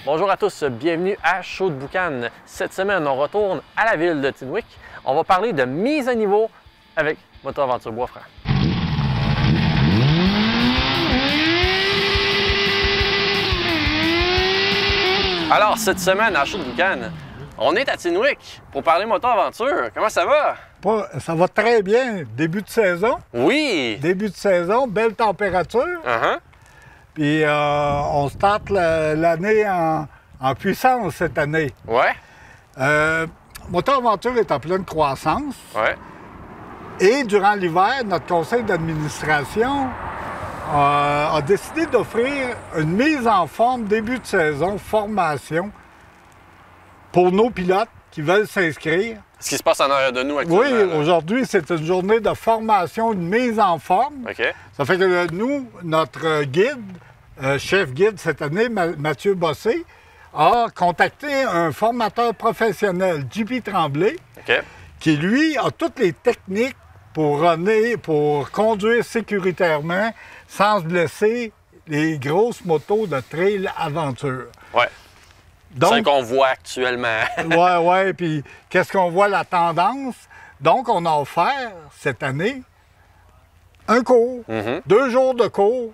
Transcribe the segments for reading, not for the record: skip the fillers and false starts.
Bonjour à tous, bienvenue à Show de Boucan. Cette semaine, on retourne à la ville de Tinwick. On va parler de mise à niveau avec Motoaventure Boisfranc. Alors, cette semaine, à Show de Boucan, on est à Tinwick pour parler Motoaventure. Comment ça va? Ça va très bien. Début de saison. Oui! Début de saison, belle température. Puis on starte l'année en puissance cette année. Ouais. Motoaventure est en pleine croissance. Ouais. Et durant l'hiver, notre conseil d'administration a décidé d'offrir une mise en forme début de saison, formation, pour nos pilotes qui veulent s'inscrire. Ce qui se passe en arrière de nous actuellement. Oui, aujourd'hui, c'est une journée de formation, une mise en forme. OK. Ça fait que nous, notre guide, chef guide cette année, Mathieu Bossé, a contacté un formateur professionnel, JP Tremblay, OK. qui, lui, a toutes les techniques pour conduire sécuritairement sans se blesser les grosses motos de trail aventure. Ouais. Donc, Celle qu'on voit actuellement. oui. Puis qu'est-ce qu'on voit, la tendance? Donc, on a offert cette année un cours, 2 jours de cours.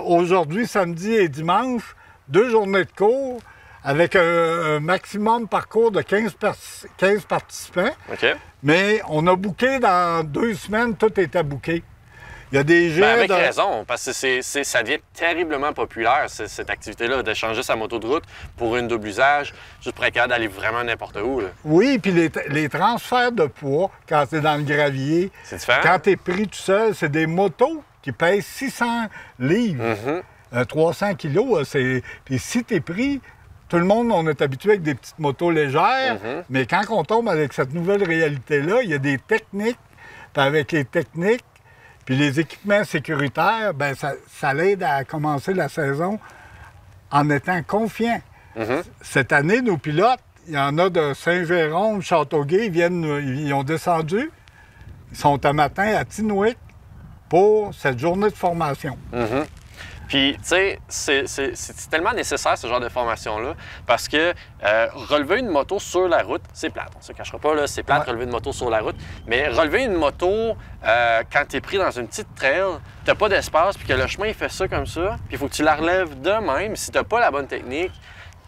Aujourd'hui, samedi et dimanche, 2 journées de cours avec un maximum parcours de 15 participants. OK. Mais on a booké dans 2 semaines, tout était booké. Il y a des gens. Avec raison, parce que ça devient terriblement populaire, cette activité-là, d'échanger sa moto de route pour une double usage, juste pour être capable d'aller vraiment n'importe où. Là. Oui, puis les transferts de poids, quand tu es dans le gravier, c'est différent. Quand tu es pris tout seul, c'est des motos qui pèsent 600 livres, 300 kilos. Puis si tu es pris, tout le monde, on est habitué avec des petites motos légères, mais quand on tombe avec cette nouvelle réalité-là, il y a des techniques, puis avec les techniques, puis les équipements sécuritaires, bien, ça l'aide à commencer la saison en étant confiant. Cette année, nos pilotes, il y en a de Saint-Jérôme, Châteauguay, ils ont descendu. Ils sont un matin à Tinwick pour cette journée de formation. Puis, tu sais, c'est tellement nécessaire, ce genre de formation-là, parce que relever une moto sur la route, c'est plate. On se cachera pas, là, c'est plate, relever une moto sur la route. Mais relever une moto, quand tu es pris dans une petite trail, tu n'as pas d'espace, puis que le chemin, il fait ça comme ça, puis il faut que tu la relèves de même. Si tu n'as pas la bonne technique,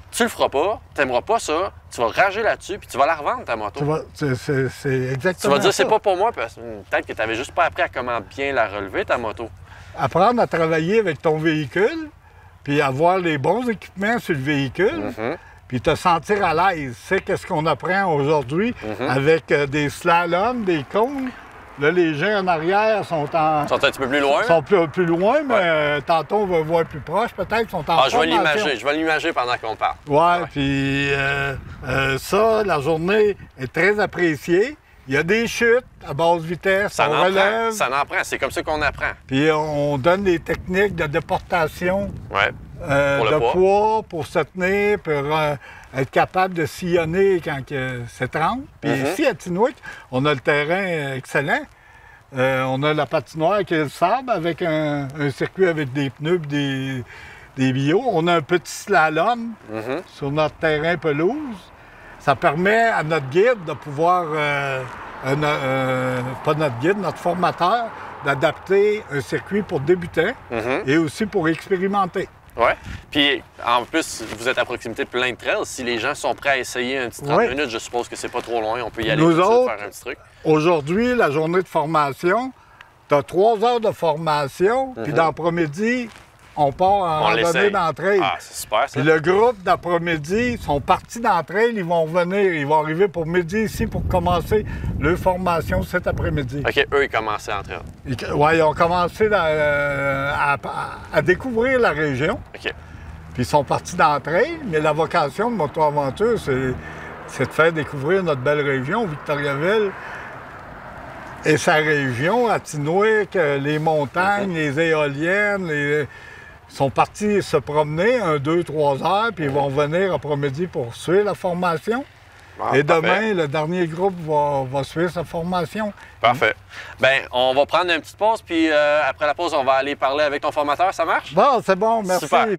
tu le feras pas, tu n'aimeras pas ça, tu vas rager là-dessus, puis tu vas la revendre, ta moto. C'est exactement Tu vas dire, ça. c'est pas pour moi, parce que peut-être que tu n'avais juste pas appris à comment bien la relever, ta moto. Apprendre à travailler avec ton véhicule, puis avoir les bons équipements sur le véhicule, puis te sentir à l'aise. C'est qu'est-ce qu'on apprend aujourd'hui avec des slaloms, des cônes. Là, les gens en arrière sont un petit peu plus loin. Sont plus loin, mais tantôt, on va voir plus proche. Peut-être qu'ils sont en je vais l'imager pendant qu'on parle. Oui, puis ça, la journée est très appréciée. Il y a des chutes à basse vitesse, on relève. Ça en prend, c'est comme ça qu'on apprend. Puis on donne des techniques de déportation de poids pour se tenir, pour être capable de sillonner quand c'est 30. Puis ici, à Tinwick, on a le terrain excellent. On a la patinoire qui est le sable avec un circuit avec des pneus et des bio. On a un petit slalom sur notre terrain pelouse. Ça permet à notre guide de pouvoir, pas notre guide, notre formateur, d'adapter un circuit pour débutants et aussi pour expérimenter. Oui. Puis, en plus, vous êtes à proximité de plein de trails. Si les gens sont prêts à essayer un petit 30 minutes, je suppose que c'est pas trop loin. On peut y aller tout de suite faire un petit truc. Aujourd'hui, la journée de formation, tu as 3 heures de formation, puis dans l'après-midi, on part en randonnée d'entraide. Ah, c'est super, ça. Puis le groupe d'après-midi sont partis d'entraide, ils vont revenir, ils vont arriver pour midi ici pour commencer leur formation cet après-midi. OK, eux, ils commençaient à entrer. Oui, ils ont commencé à découvrir la région. OK. Puis ils sont partis d'entraide, mais la vocation de Motoaventure, c'est de faire découvrir notre belle région, Victoriaville. Et sa région, à Tinwick, les montagnes, les éoliennes, ils sont partis se promener 1, 2, 3 heures, puis ils vont venir après-midi pour suivre la formation. Ah, et demain, parfait. Le dernier groupe va suivre sa formation. Parfait. Bien, on va prendre une petite pause, puis après la pause, on va aller parler avec ton formateur. Ça marche? Bon, c'est bon, merci. Super.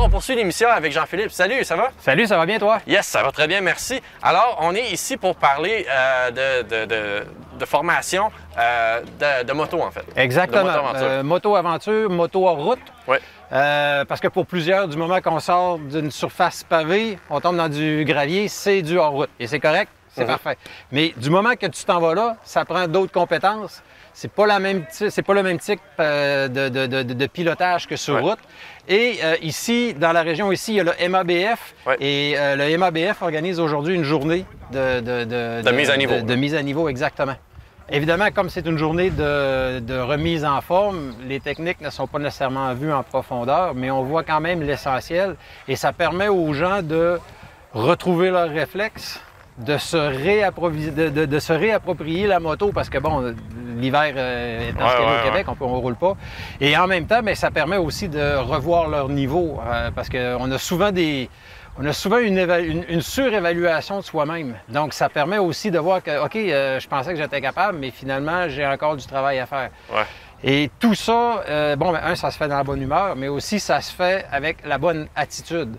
on poursuit l'émission avec Jean-Philippe. Salut, ça va? Salut, ça va bien toi? Yes, ça va très bien, merci. Alors, on est ici pour parler de formation de moto, en fait. Exactement. Moto-aventure, moto hors route. Oui. Parce que pour plusieurs, du moment qu'on sort d'une surface pavée, on tombe dans du gravier, c'est du hors route. Et c'est correct, c'est parfait. Mais du moment que tu t'en vas là, ça prend d'autres compétences. C'est pas le même type de pilotage que sur route. Et ici, dans la région, ici, il y a le MABF. Ouais. Et le MABF organise aujourd'hui une journée de mise à niveau. De mise à niveau, exactement. Évidemment, comme c'est une journée de remise en forme, les techniques ne sont pas nécessairement vues en profondeur, mais on voit quand même l'essentiel. Et ça permet aux gens de retrouver leurs réflexes, de se réapproprier la moto parce que, bon, l'hiver étant ce qu'il y a au Québec, on ne roule pas. Et en même temps, bien, ça permet aussi de revoir leur niveau parce qu'on a souvent une surévaluation de soi-même. Donc, ça permet aussi de voir que, OK, je pensais que j'étais capable, mais finalement, j'ai encore du travail à faire. Ouais. Et tout ça, ça se fait dans la bonne humeur, mais aussi ça se fait avec la bonne attitude.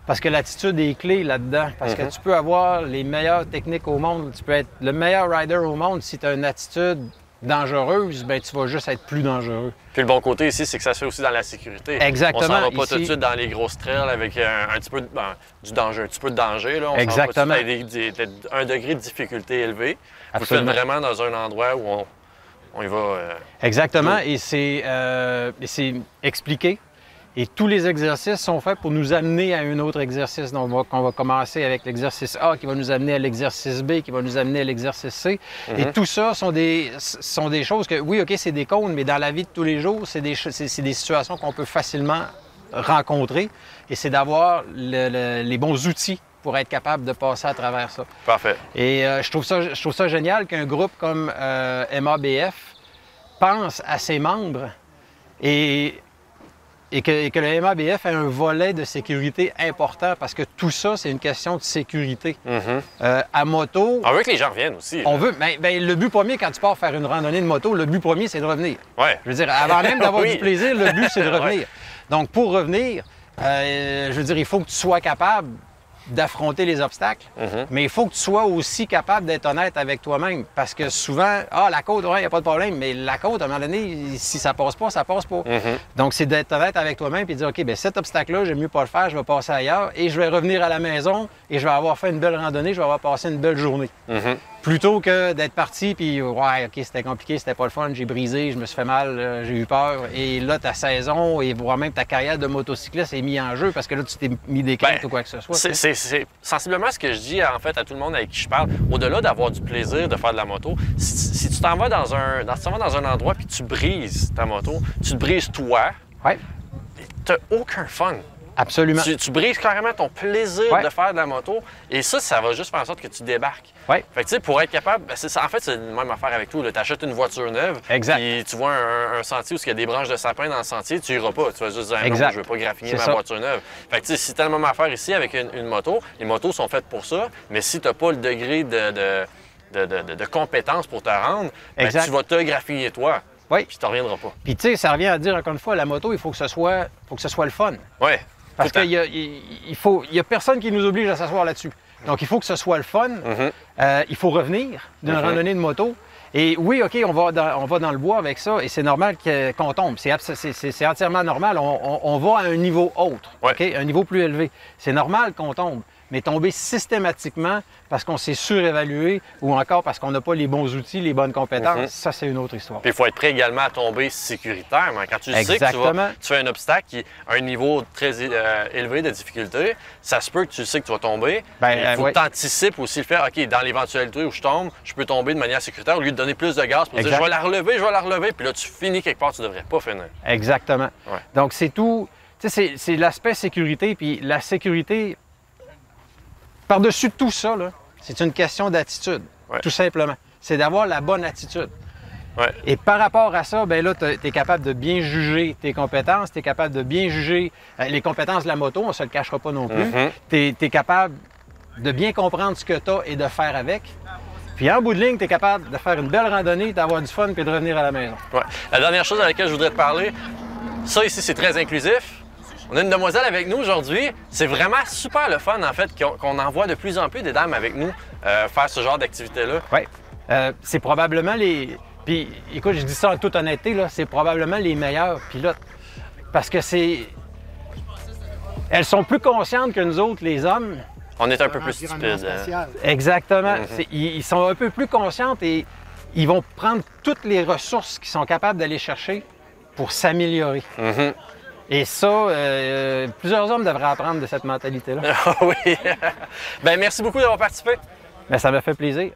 Parce que l'attitude est clé là-dedans. Parce que tu peux avoir les meilleures techniques au monde, tu peux être le meilleur rider au monde. Si tu as une attitude dangereuse, bien, tu vas juste être plus dangereux. Puis le bon côté ici, c'est que ça se fait aussi dans la sécurité. Exactement. On s'en va pas ici... tout de suite dans les grosses trails avec un petit peu du danger, un petit peu de danger. Là. On Exactement. s'en va pas tout de suite avec un degré de difficulté élevé. Absolument. Vous le faites vraiment dans un endroit où on y va... Exactement. Et c'est expliqué. Et tous les exercices sont faits pour nous amener à un autre exercice. Donc, on va commencer avec l'exercice A qui va nous amener à l'exercice B, qui va nous amener à l'exercice C. Et tout ça sont des choses que, oui, OK, c'est des cônes, mais dans la vie de tous les jours, c'est des situations qu'on peut facilement rencontrer. Et c'est d'avoir les bons outils pour être capable de passer à travers ça. Parfait. Et je trouve ça génial qu'un groupe comme MABF pense à ses membres et que le MABF ait un volet de sécurité important parce que tout ça, c'est une question de sécurité. À moto... On veut que les gens reviennent aussi. On veut... Ben, le but premier, quand tu pars faire une randonnée de moto, le but premier, c'est de revenir. Ouais. Je veux dire, avant même d'avoir Oui. du plaisir, le but, c'est de revenir. Donc, pour revenir, je veux dire, il faut que tu sois capable d'affronter les obstacles, mais il faut que tu sois aussi capable d'être honnête avec toi-même. Parce que souvent, la côte, il n'y a pas de problème, mais la côte, à un moment donné, si ça passe pas, ça passe pas. Donc, c'est d'être honnête avec toi-même et de dire, OK, bien, cet obstacle-là, j'aime mieux pas le faire, je vais passer ailleurs et je vais revenir à la maison et je vais avoir fait une belle randonnée, je vais avoir passé une belle journée. Plutôt que d'être parti puis, ouais, OK, c'était compliqué, c'était pas le fun, j'ai brisé, je me suis fait mal, j'ai eu peur. Et là, ta saison et voire même ta carrière de motocycliste est mise en jeu parce que là, tu t'es mis des craintes ou quoi que ce soit. C'est sensiblement ce que je dis en fait à tout le monde avec qui je parle. Au-delà d'avoir du plaisir de faire de la moto, si tu t'en vas dans un endroit puis tu brises ta moto, tu te brises toi, tu n'as aucun fun. Absolument. Tu brises carrément ton plaisir de faire de la moto et ça va juste faire en sorte que tu débarques. Fait que tu sais, pour être capable, en fait, c'est la même affaire avec tout. Tu achètes une voiture neuve, puis tu vois un sentier où il y a des branches de sapin dans le sentier, tu iras pas. Tu vas juste dire, non, je ne veux pas graffiner ma voiture neuve. Fait que tu sais, si tu as la même affaire ici avec une moto, les motos sont faites pour ça, mais si tu n'as pas le degré de compétence pour te rendre, ben, tu vas te graffiner toi. Puis tu ne reviendras pas. Puis tu sais, ça revient à dire encore une fois, la moto, il faut que ce soit le fun. Oui. Parce qu'il y a personne qui nous oblige à s'asseoir là-dessus. Donc, il faut que ce soit le fun. Il faut revenir d'une randonnée de moto. Et oui, OK, on va dans le bois avec ça et c'est normal qu'on tombe. C'est entièrement normal. On va à un niveau autre, un niveau plus élevé. C'est normal qu'on tombe. Mais tomber systématiquement parce qu'on s'est surévalué ou encore parce qu'on n'a pas les bons outils, les bonnes compétences, ça, c'est une autre histoire. Puis il faut être prêt également à tomber sécuritairement. Quand tu sais que tu fais un obstacle qui a un niveau très élevé de difficulté, ça se peut que tu sais que tu vas tomber. Il faut que tu anticipes aussi le fait, OK, dans l'éventualité où je tombe, je peux tomber de manière sécuritaire au lieu de donner plus de gaz pour dire, je vais la relever, puis là, tu finis quelque part, tu ne devrais pas finir. Exactement. Donc, c'est tout. Tu sais, c'est l'aspect sécurité, puis la sécurité... Par-dessus tout ça, c'est une question d'attitude, tout simplement. C'est d'avoir la bonne attitude. Et par rapport à ça, bien là, tu es capable de bien juger tes compétences, tu es capable de bien juger les compétences de la moto, on ne se le cachera pas non plus. Tu es capable de bien comprendre ce que tu as et de faire avec. Puis en bout de ligne, tu es capable de faire une belle randonnée, d'avoir du fun puis de revenir à la maison. La dernière chose à laquelle je voudrais te parler, ça ici, c'est très inclusif. On a une demoiselle avec nous aujourd'hui. C'est vraiment super le fun, en fait, qu'on en voit de plus en plus des dames avec nous faire ce genre d'activité-là. Oui. C'est probablement les... Puis, écoute, je dis ça en toute honnêteté, là, c'est probablement les meilleurs pilotes. Parce que c'est... Elles sont plus conscientes que nous autres, les hommes. On est un peu plus stupides. Hein? Exactement. Ils sont un peu plus conscientes et ils vont prendre toutes les ressources qu'ils sont capables d'aller chercher pour s'améliorer. Et ça, plusieurs hommes devraient apprendre de cette mentalité-là. Oui. Ben, merci beaucoup d'avoir participé. Ben, ça m'a fait plaisir.